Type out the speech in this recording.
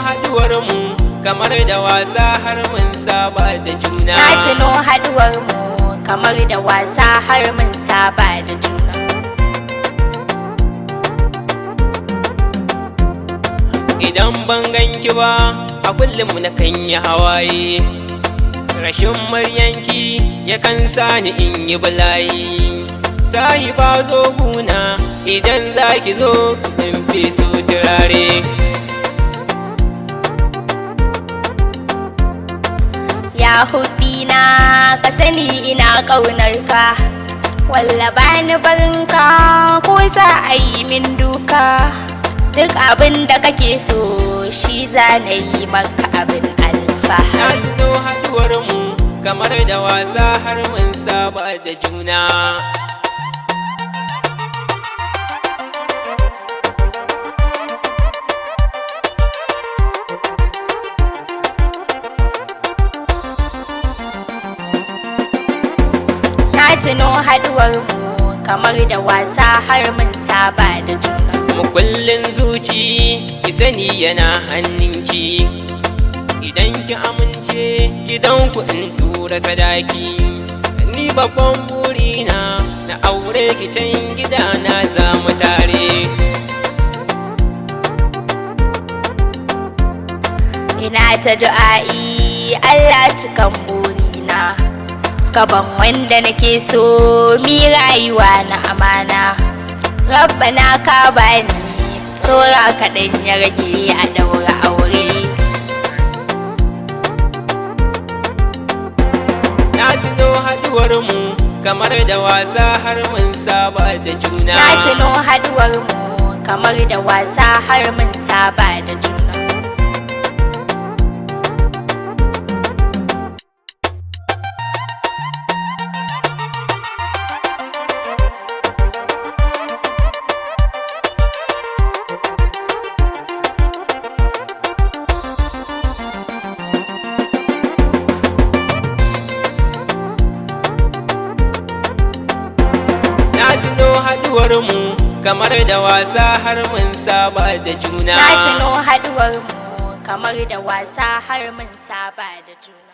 haduwar mu kamar da wasa har mun saba da juna. Na tuno haduwar mu kamar da wasa har mun saba da juna. Idan ban ganki ba a kullum na kan yi hawaye, rashin muryanki yakan sani in yi bala'i. Sahiba zo guna idan zaki zo in fi so turare. Ya hubbina ka sani ina ƙaunarka, walla bani barinka ko za a yi min duka. Duk abin da kake so shi za na yi maka abin alfahari. Na tuno haduwar mu kamar da wasa har mun saba da juna. Na tuno haduwar mu kamar da wasa har mun saba da juna. Mukullin zuci ki sani yana hannunki, idan ki amince gidanku in tura sadaki. Ni babban burina na aure ki can gidana za mu tare. Ina ta du'a'i Allah cikan burina, gaban wanda nake so mi rayuwa na amana. Rabbana ka bani tsora kaɗan ya rage a daura aure. Na tuno haduwar mu kamar da wasa har mun saba da juna. Na tuno haduwar mu kamar da wasa har mun saba da juna. Haduwar mu kamar da wasa har mun saba da juna. Na tuno haduwar mu kamar da wasa har mun saba da juna.